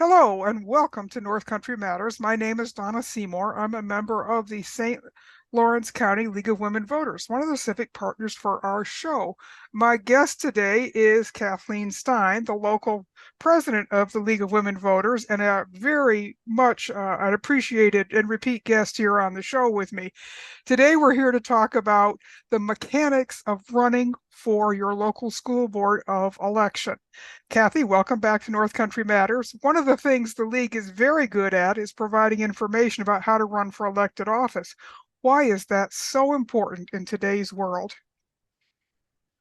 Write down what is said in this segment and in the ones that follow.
Hello and welcome to North Country Matters. My name is Donna Seymour. I'm a member of the St. Lawrence County League of Women Voters, one of the civic partners for our show. My guest today is Kathleen Stein, the local president of the League of Women Voters, and a very much an appreciated and repeat guest here on the show with me. Today, we're here to talk about the mechanics of running for your local school board of election. Kathy, welcome back to North Country Matters. One of the things the League is very good at is providing information about how to run for elected office. Why is that so important in today's world?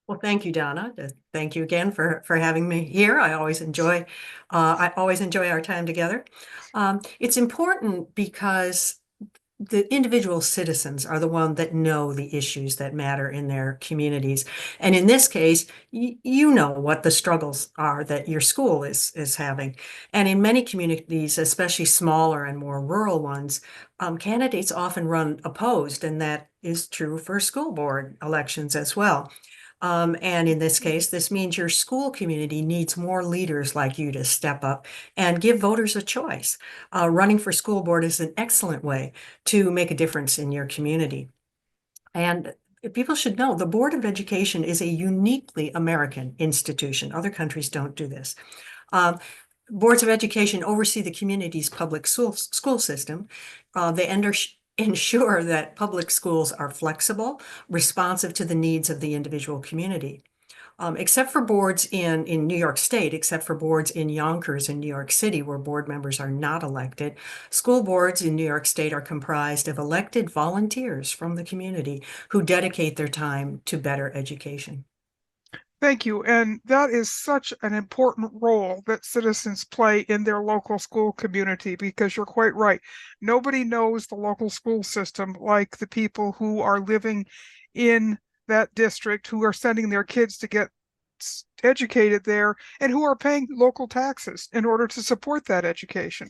Well, thank you, Donna. Thank you again for having me here. I always enjoy our time together. It's important because the individual citizens are the one that know the issues that matter in their communities. And in this case, you know what the struggles are that your school is having. And in many communities, especially smaller and more rural ones, candidates often run opposed, and that is true for school board elections as well. And in this case, this means your school community needs more leaders like you to step up and give voters a choice. Running for school board is an excellent way to make a difference in your community. And people should know the Board of Education is a uniquely American institution. Other countries don't do this. Boards of education oversee the community's public school system. They ensure that public schools are flexible, responsive to the needs of the individual community. Except for boards in New York State, except for boards in Yonkers in New York City, where board members are not elected, school boards in New York State are comprised of elected volunteers from the community who dedicate their time to better education. Thank you. And that is such an important role that citizens play in their local school community because you're quite right. Nobody knows the local school system like the people who are living in that district, who are sending their kids to get educated there, and who are paying local taxes in order to support that education.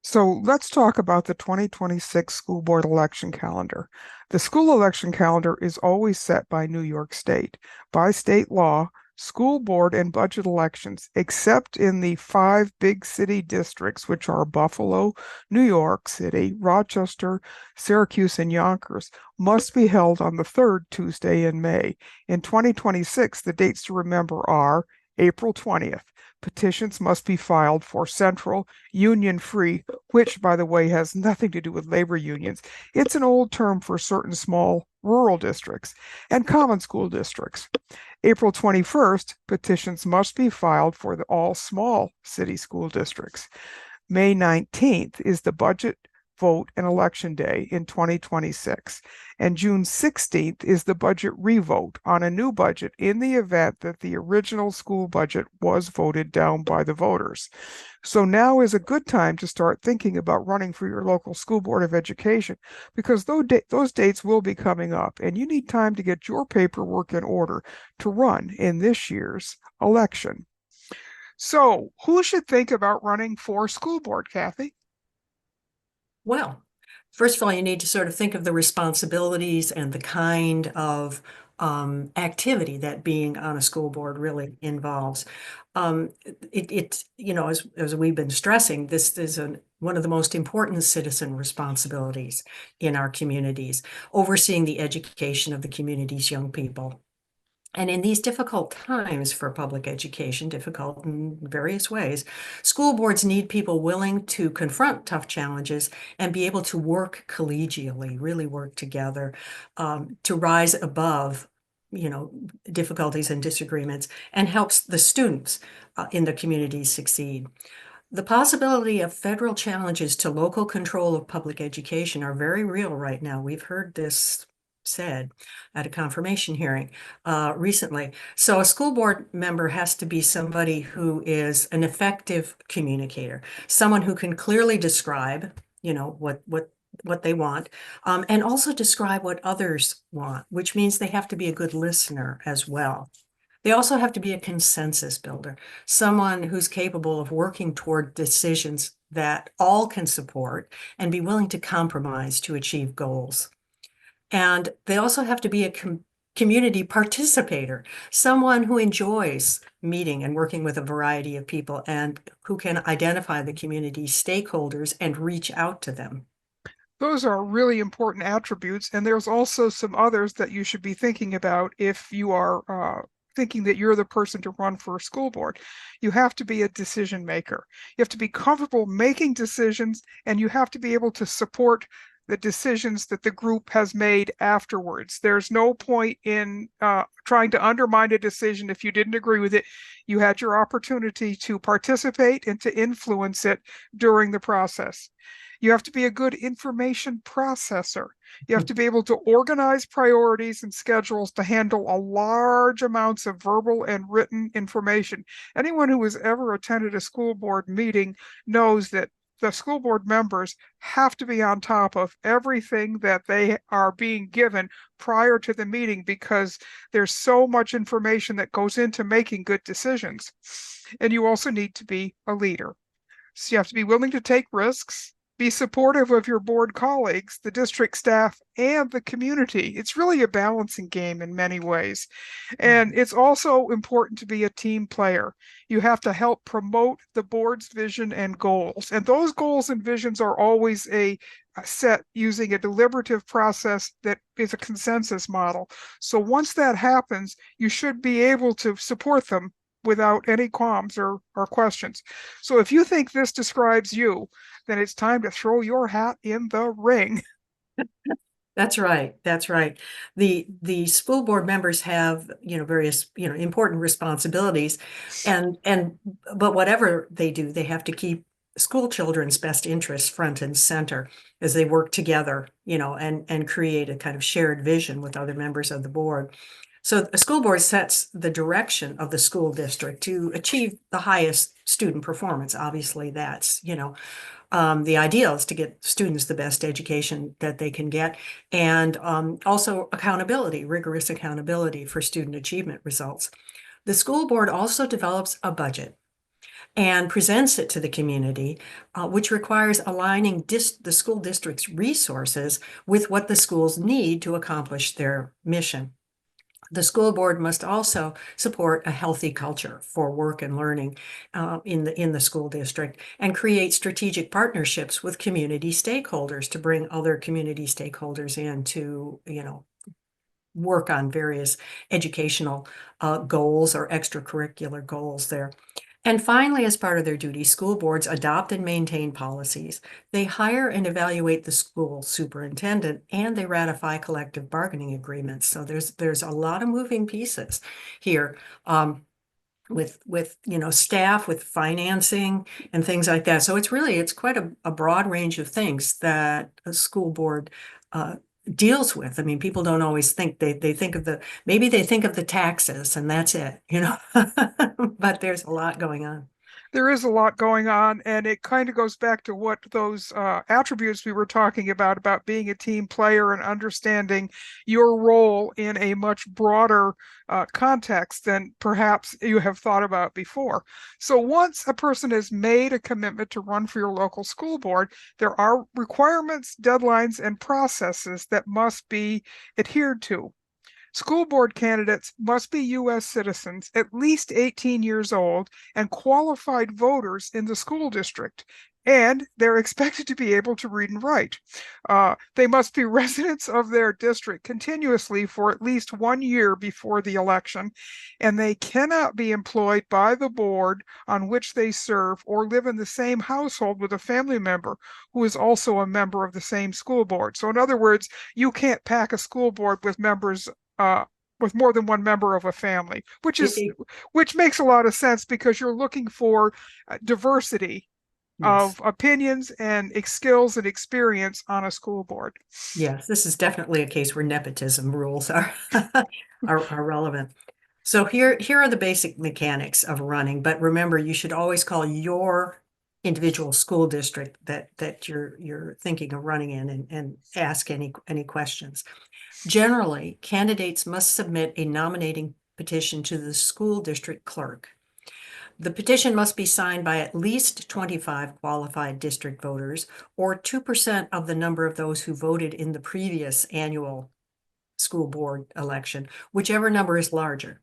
So let's talk about the 2026 school board election calendar. The school election calendar is always set by New York State. By state law, school board and budget elections, except in the five big city districts, which are Buffalo, New York City, Rochester, Syracuse, and Yonkers, must be held on the third Tuesday in May. In 2026, the dates to remember are April 20th. Petitions must be filed for central union free, which, by the way, has nothing to do with labor unions. It's an old term for certain small rural districts and common school districts. April 21st, petitions must be filed for all small city school districts. May 19th is the budget vote and election day in 2026. And June 16th is the budget revote on a new budget in the event that the original school budget was voted down by the voters. So now is a good time to start thinking about running for your local school board of education because those dates will be coming up and you need time to get your paperwork in order to run in this year's election. So who should think about running for school board, Kathy? Well, first of all, you need to sort of think of the responsibilities and the kind of activity that being on a school board really involves. As we've been stressing, this is one of the most important citizen responsibilities in our communities, overseeing the education of the community's young people. And in these difficult times for public education, difficult in various ways, school boards need people willing to confront tough challenges and be able to work collegially, really work together, to rise above, difficulties and disagreements, and helps the students in the community succeed. The possibility of federal challenges to local control of public education are very real right now. We've heard this said at a confirmation hearing recently. So a school board member has to be somebody who is an effective communicator, someone who can clearly describe, what they want, and also describe what others want, which means they have to be a good listener as well. They also have to be a consensus builder, someone who's capable of working toward decisions that all can support and be willing to compromise to achieve goals. And they also have to be community participator, someone who enjoys meeting and working with a variety of people and who can identify the community stakeholders and reach out to them. Those are really important attributes, and there's also some others that you should be thinking about if you are thinking that you're the person to run for a school board. You have to be a decision maker. You have to be comfortable making decisions, and you have to be able to support the decisions that the group has made afterwards. There's no point in trying to undermine a decision if you didn't agree with it. You had your opportunity to participate and to influence it during the process. You have to be a good information processor. You have to be able to organize priorities and schedules to handle a large amounts of verbal and written information. Anyone who has ever attended a school board meeting knows that the school board members have to be on top of everything that they are being given prior to the meeting because there's so much information that goes into making good decisions. And you also need to be a leader. So you have to be willing to take risks, be supportive of your board colleagues, the district staff, and the community. It's really a balancing game in many ways. And it's also important to be a team player. You have to help promote the board's vision and goals. And those goals and visions are always set using a deliberative process that is a consensus model. So once that happens, you should be able to support them without any qualms or questions. So if you think this describes you, then it's time to throw your hat in the ring. That's right. That's right. The school board members have, various, important responsibilities, but whatever they do, they have to keep school children's best interests front and center as they work together, and create a kind of shared vision with other members of the board. So the school board sets the direction of the school district to achieve the highest student performance. Obviously, that's, the ideal is to get students the best education that they can get, and also accountability, rigorous accountability for student achievement results. The school board also develops a budget and presents it to the community, which requires aligning the school district's resources with what the schools need to accomplish their mission. The school board must also support a healthy culture for work and learning in the school district, and create strategic partnerships with community stakeholders to bring other community stakeholders in to, work on various educational goals or extracurricular goals there. And finally, as part of their duty, school boards adopt and maintain policies. They hire and evaluate the school superintendent, and they ratify collective bargaining agreements. So there's a lot of moving pieces here, with staff, with financing and things like that. So it's quite a broad range of things that a school board deals with. I mean, people don't always think they think of maybe they think of the taxes and that's it, but there's a lot going on. There is a lot going on, and it kind of goes back to what those attributes we were talking about being a team player and understanding your role in a much broader context than perhaps you have thought about before. So once a person has made a commitment to run for your local school board, there are requirements, deadlines, and processes that must be adhered to. School board candidates must be U.S. citizens, at least 18 years old, and qualified voters in the school district. And they're expected to be able to read and write. They must be residents of their district continuously for at least 1 year before the election, and they cannot be employed by the board on which they serve or live in the same household with a family member who is also a member of the same school board. So in other words, you can't pack a school board with members with more than one member of a family, which makes a lot of sense because you're looking for diversity Yes. of opinions and skills and experience on a school board. Yes, this is definitely a case where nepotism rules are are relevant. So here are the basic mechanics of running, but remember, you should always call your individual school district that you're thinking of running in, and ask any questions. Generally, candidates must submit a nominating petition to the school district clerk. The petition must be signed by at least 25 qualified district voters, or 2% of the number of those who voted in the previous annual school board election, whichever number is larger.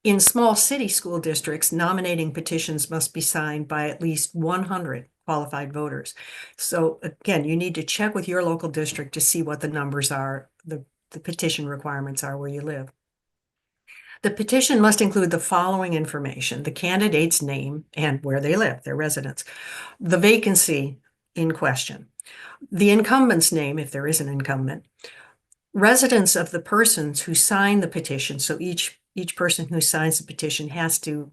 In small city school districts, nominating petitions must be signed by at least 100 qualified voters. So again, you need to check with your local district to see what the numbers are, the petition requirements are where you live. The petition must include the following information: the candidate's name and where they live, their residence, the vacancy in question, the incumbent's name, if there is an incumbent, residence of the persons who sign the petition. So each person who signs the petition has to,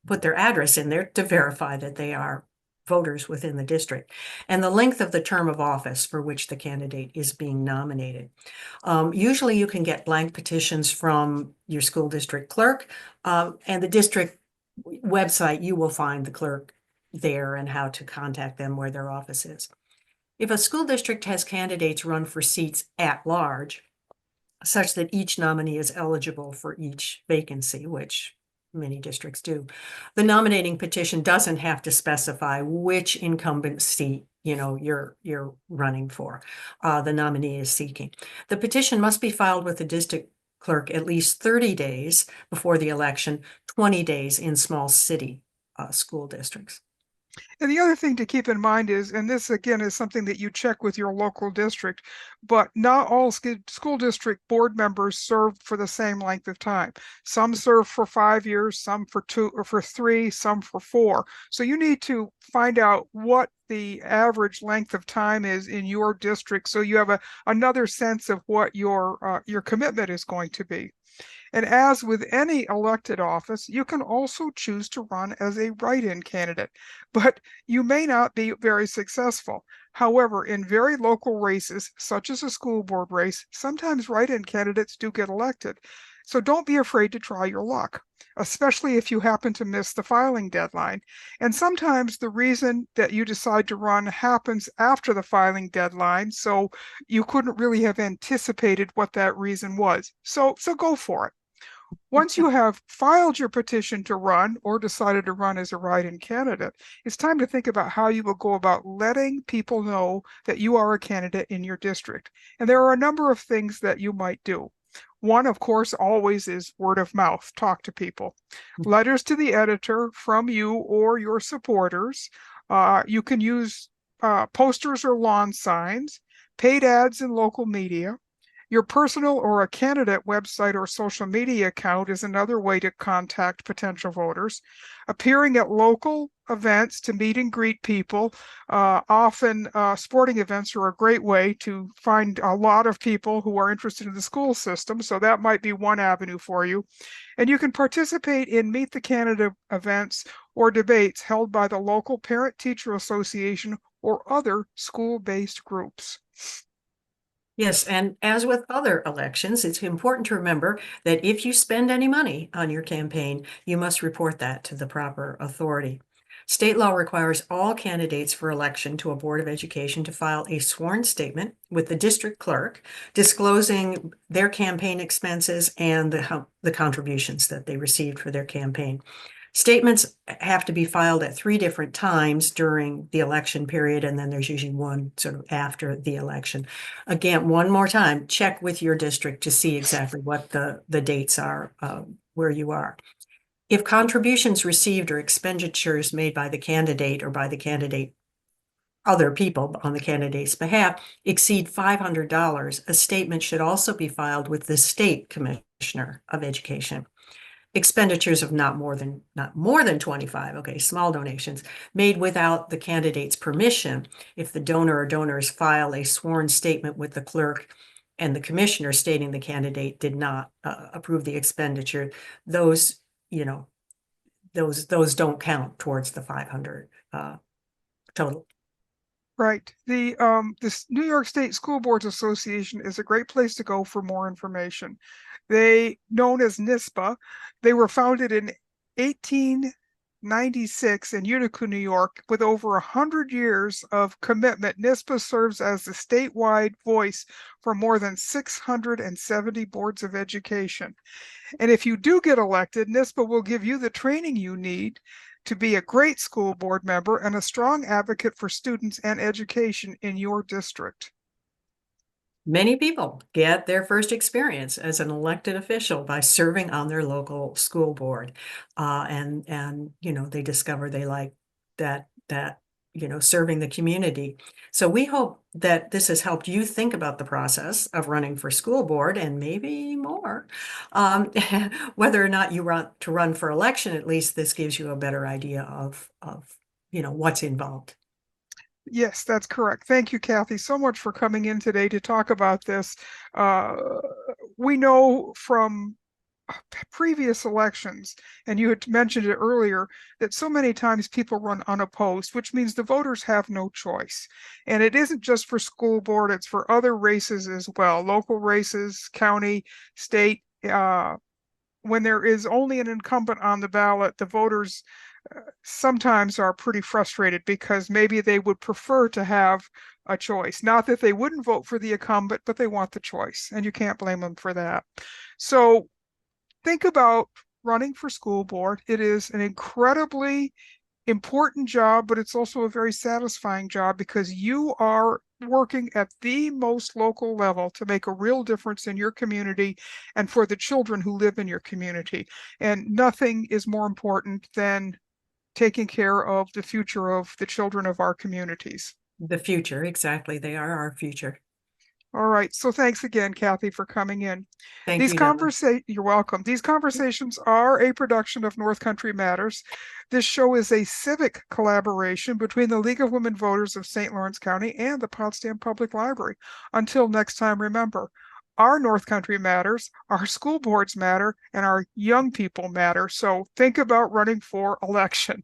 put their address in there to verify that they are voters within the district, and the length of the term of office for which the candidate is being nominated. Usually you can get blank petitions from your school district clerk, and the district website, you will find the clerk there and how to contact them where their office is. If a school district has candidates run for seats at large, such that each nominee is eligible for each vacancy, which many districts do, the nominating petition doesn't have to specify which incumbent seat you're running for, the nominee is seeking. The petition must be filed with the district clerk at least 30 days before the election, 20 days in small city school districts. And the other thing to keep in mind is, and this again is something that you check with your local district, but not all school district board members serve for the same length of time. Some serve for 5 years, some for 2 or for 3, some for 4. So you need to find out what the average length of time is in your district, so you have another sense of what your commitment is going to be. And as with any elected office, you can also choose to run as a write-in candidate, but you may not be very successful. However, in very local races, such as a school board race, sometimes write-in candidates do get elected. So don't be afraid to try your luck, especially if you happen to miss the filing deadline. And sometimes the reason that you decide to run happens after the filing deadline, so you couldn't really have anticipated what that reason was. So go for it. Once you have filed your petition to run or decided to run as a write-in candidate, it's time to think about how you will go about letting people know that you are a candidate in your district. And there are a number of things that you might do. One, of course, always is word of mouth. Talk to people. Letters to the editor from you or your supporters. You can use posters or lawn signs, paid ads in local media. Your personal or a candidate website or social media account is another way to contact potential voters. Appearing at local events to meet and greet people. Often sporting events are a great way to find a lot of people who are interested in the school system, so that might be one avenue for you. And you can participate in Meet the Candidate events or debates held by the local parent-teacher association or other school-based groups. Yes, and as with other elections, it's important to remember that if you spend any money on your campaign, you must report that to the proper authority. State law requires all candidates for election to a Board of Education to file a sworn statement with the district clerk disclosing their campaign expenses and the contributions that they received for their campaign. Statements have to be filed at 3 different times during the election period, and then there's usually one sort of after the election. Again, one more time, check with your district to see exactly what the dates are where you are. If contributions received or expenditures made by the candidate or by the candidate, other people on the candidate's behalf, exceed $500, a statement should also be filed with the State Commissioner of Education. Expenditures of not more than 25, okay, small donations made without the candidate's permission. If the donor or donors file a sworn statement with the clerk and the commissioner stating the candidate did not approve the expenditure, those don't count towards the 500 total. Right. This New York State School Boards Association is a great place to go for more information. Known as NISBA, they were founded in 1896 in Utica, New York, with over 100 years of commitment. NISBA serves as the statewide voice for more than 670 boards of education. And if you do get elected, NISBA will give you the training you need to be a great school board member and a strong advocate for students and education in your district. Many people get their first experience as an elected official by serving on their local school board. And they discover they like that serving the community. So we hope that this has helped you think about the process of running for school board and maybe more. Um, whether or not you want to run for election, at least this gives you a better idea of what's involved. Yes, that's correct. Thank you, Kathy, so much for coming in today to talk about this. Uh, we know from previous elections, and you had mentioned it earlier, that so many times people run unopposed, which means the voters have no choice. And it isn't just for school board, it's for other races as well, local races, county, state. When there is only an incumbent on the ballot, the voters sometimes are pretty frustrated because maybe they would prefer to have a choice. Not that they wouldn't vote for the incumbent, but they want the choice, and you can't blame them for that. So think about running for school board. It is an incredibly important job, but it's also a very satisfying job because you are working at the most local level to make a real difference in your community and for the children who live in your community. And nothing is more important than taking care of the future of the children of our communities. The future, exactly. They are our future. All right. So thanks again, Kathy, for coming in. Thank you, Donna. You're welcome. These conversations are a production of North Country Matters. This show is a civic collaboration between the League of Women Voters of St. Lawrence County and the Potsdam Public Library. Until next time, remember, our North Country matters, our school boards matter, and our young people matter. So think about running for election.